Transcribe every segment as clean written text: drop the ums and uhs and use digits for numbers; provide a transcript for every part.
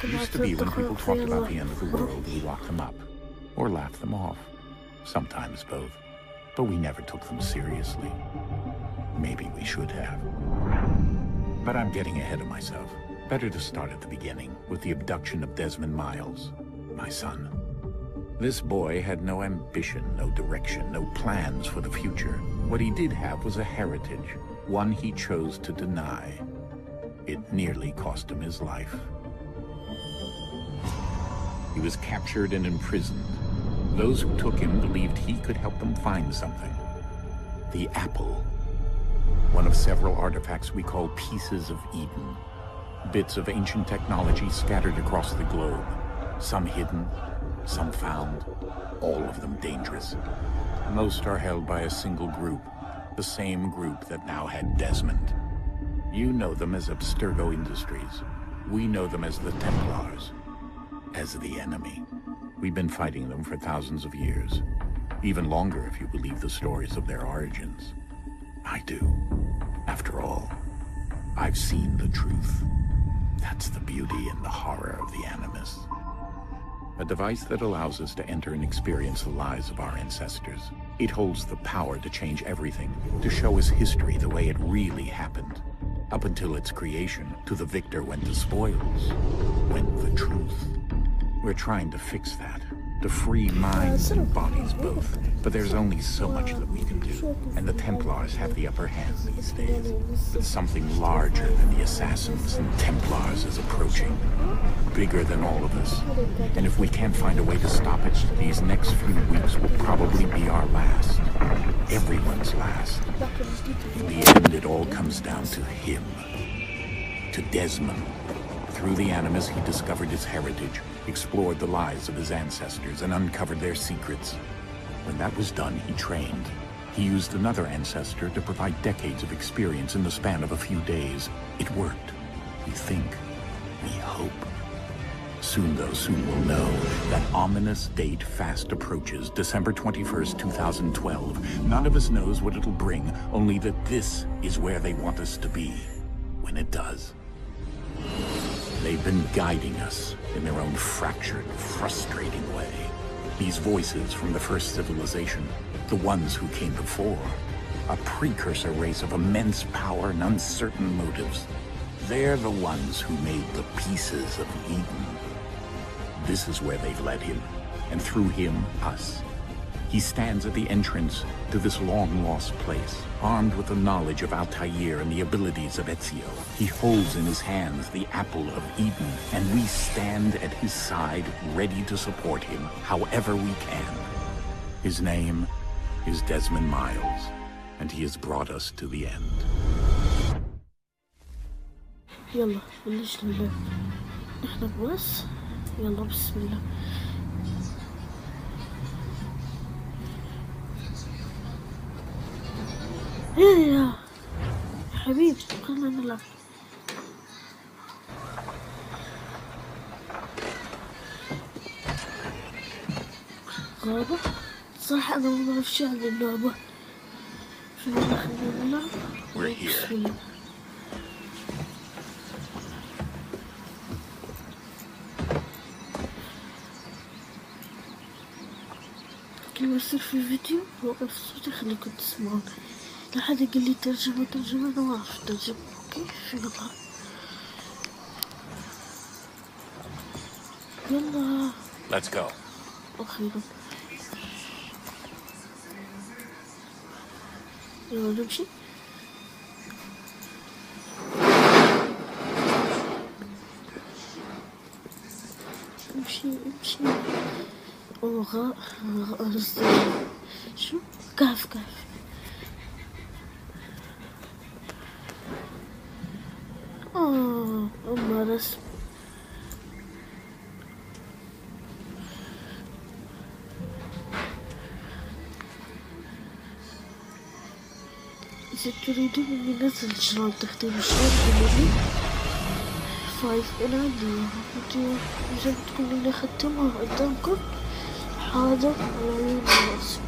It used to be when people talked about the end of the world, we locked them up. Or laughed them off. Sometimes both. But we never took them seriously. Maybe we should have. But I'm getting ahead of myself. Better to start at the beginning, with the abduction of Desmond Miles, my son. This boy had no ambition, no direction, no plans for the future. What he did have was a heritage, one he chose to deny. It nearly cost him his life. He was captured and imprisoned. Those who took him believed he could help them find something. The apple. One of several artifacts we call pieces of Eden. Bits of ancient technology scattered across the globe. Some hidden, some found, all of them dangerous. Most are held by a single group, the same group that now had Desmond. You know them as Abstergo Industries. We know them as the Templars, as the enemy. We've been fighting them for thousands of years, even longer if you believe the stories of their origins. I do. After all, I've seen the truth. That's the beauty and the horror of the Animus. A device that allows us to enter and experience the lives of our ancestors. It holds the power to change everything, to show us history the way it really happened. Up until its creation, to the victor went the spoils, went the truth. We're trying to fix that, to free minds and bodies both. But there's only so much that we can do, and the Templars have the upper hand these days. But something larger than the Assassins and Templars is approaching, bigger than all of us. And if we can't find a way to stop it, these next few weeks will probably be our last. Everyone's last. In the end, it all comes down to him. To Desmond. Through the Animus, he discovered his heritage, explored the lives of his ancestors, and uncovered their secrets. When that was done, he trained. He used another ancestor to provide decades of experience in the span of a few days. It worked. We think. We hope. Soon, though, soon we'll know. That ominous date fast approaches, December 21st, 2012. None of us knows what it'll bring, only that this is where they want us to be. When it does. They've been guiding us in their own fractured, frustrating way. These voices from the first civilization, the ones who came before, a precursor race of immense power and uncertain motives. They're the ones who made the pieces of Eden. This is where they've led him, and through him, us. He stands at the entrance to this long-lost place, armed with the knowledge of Altair and the abilities of Ezio. He holds in his hands the apple of Eden, and we stand at his side, ready to support him however we can. His name is Desmond Miles, and he has brought us to the end. يلا بلشنا نحن بس يلا بسم الله. يا حبيبي خلنا نلعب. غابة صح أنا ما بعرف شو هذه اللعبة. شو خلينا نلعب. We're here. كل ما يصير في فيديو وقف صوتي خليكم تسمعون. لا حدا قال لي ترجمة أنا ما أعرف ترجمة. أوكي يلا Let's go. أخيرا يلا نمشي. امشي شو كهف أما رسم إذا تريدون أني نزل جراند تختيم جراند 5 أنا عندي فيديو إذا تقولوا لي ختمها قدامكم حاضر على عيون الناس.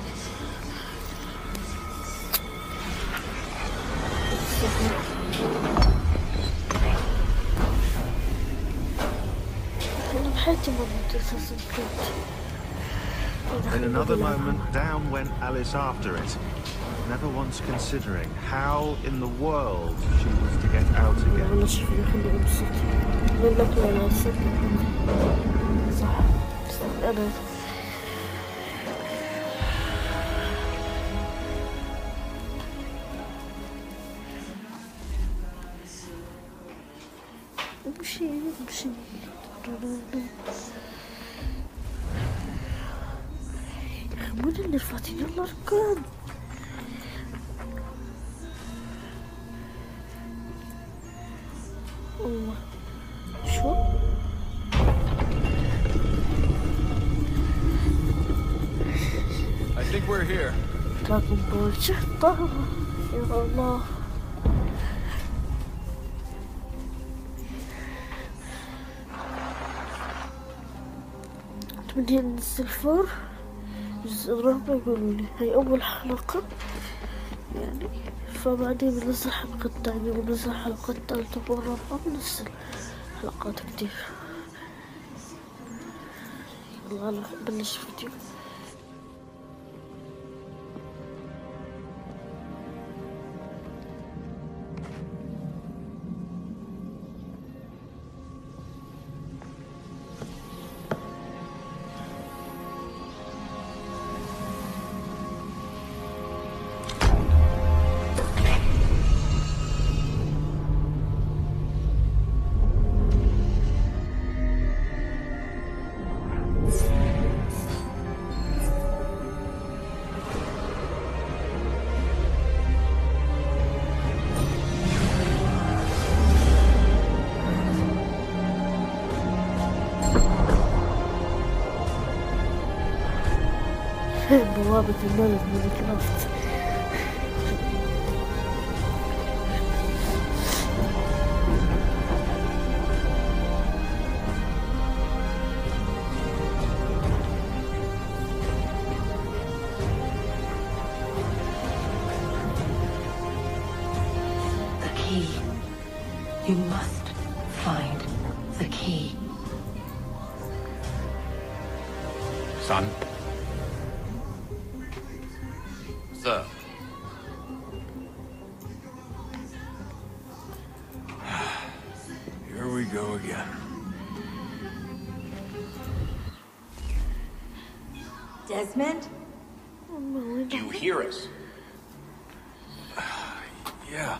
حياتي مرت أساسن كريد. In another moment, down went Alice after it, never once considering how in the world she was to get out again. والله شوفي خلي أبسط. من لك لا صح. أنا امشي مو اللي رفعتي يلا ركض. الله شو I think we're here. لكن قلتشات طاهرة يا الله. أتمنى ننزل فور الجزء الرابع. يقولوا لي هاي أول حلقة يعني، فبعدين بنزل حلقة الثانية وبنزل حلقة الثالثة والرابعة، بنزل حلقات كتير. يلا بلش فيديو. بوابة الملك من كرافت. The key. You must find the key. Son? Sir. Here we go again. Desmond? Do you hear us? Yeah.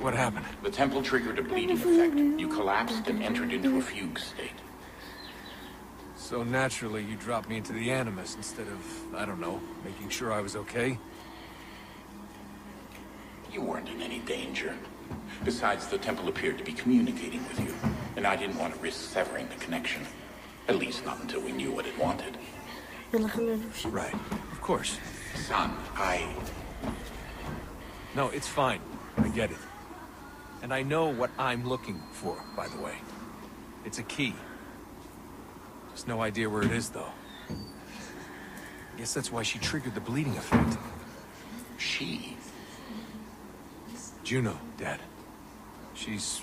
What happened? The temple triggered a bleeding effect. You collapsed and entered into a fugue state. So naturally, you dropped me into the Animus instead of, I don't know, making sure I was okay? You weren't in any danger. Besides, the temple appeared to be communicating with you, and I didn't want to risk severing the connection. At least not until we knew what it wanted. Right. Of course. Son, No, it's fine. I get it. And I know what I'm looking for, by the way. It's a key. Just no idea where it is, though. Guess that's why she triggered the bleeding effect. She? Juno, Dad. She's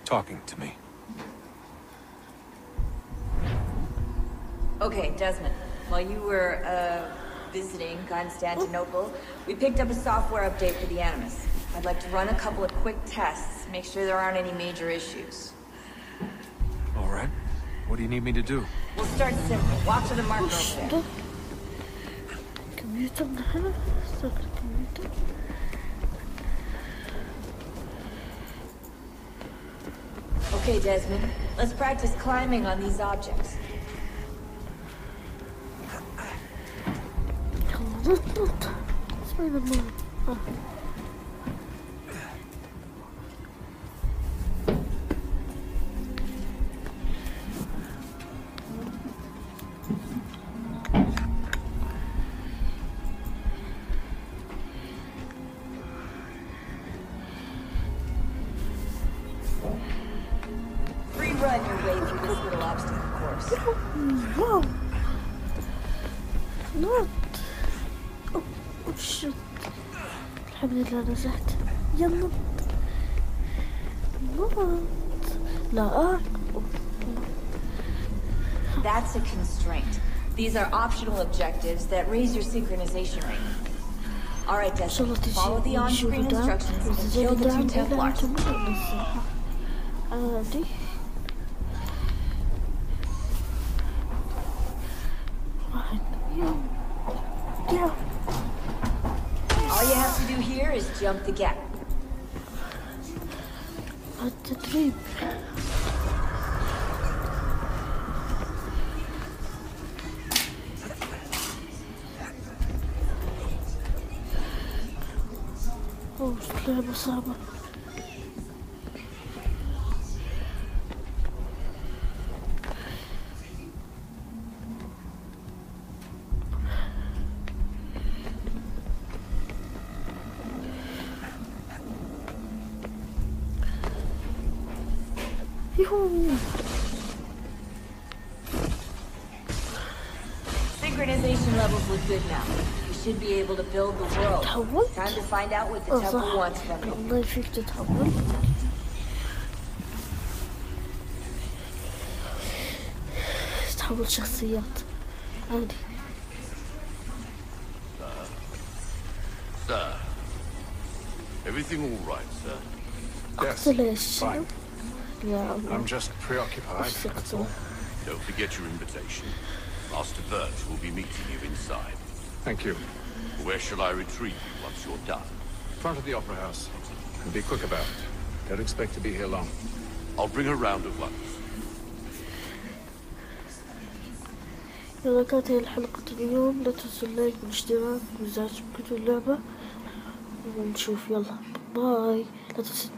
talking to me. Okay, Desmond. While you were, visiting Constantinople, we picked up a software update for the Animus. I'd like to run a couple of quick tests, make sure there aren't any major issues. All right. What do you need me to do? We'll start simple. Walk to the marker over there. كمبيوتر هنا استغل الكمبيوتر. Okay, Desmond. Let's practice climbing on these objects. نط سبايدر مان. Free run your way through this little obstacle course. واو نط. شت الحمد لله نزحت. يلا نط. لا That's a constraint. These are optional objectives that raise your synchronization rate. Alright, Desmond, follow the on-screen instructions and kill the 2 Templars. عادي. واحد. يا. All you have to do here is jump the gap. التدريب. اوه لعبة صعبة. Synchronization levels look good now. We should be able to build the world. Time to find out what the temple wants from you. الله يفيك تتحول. تحول شخصيات عادي. Sir, everything all right, sir? اقتلش. Fine. يا I'm الله. just preoccupied, that's all. Don't forget your invitation. Master Birch will be meeting you inside. Thank you. Where shall I retrieve you once you're done? Front of the Opera House. And be quick about it. Don't expect to be here long. I'll bring her round at once. إذا كانت هي الحلقة اليوم لا تنسوا اللايك والاشتراك وإذا عجبتكم اللعبة ونشوف. يلا باي. لا تنسوا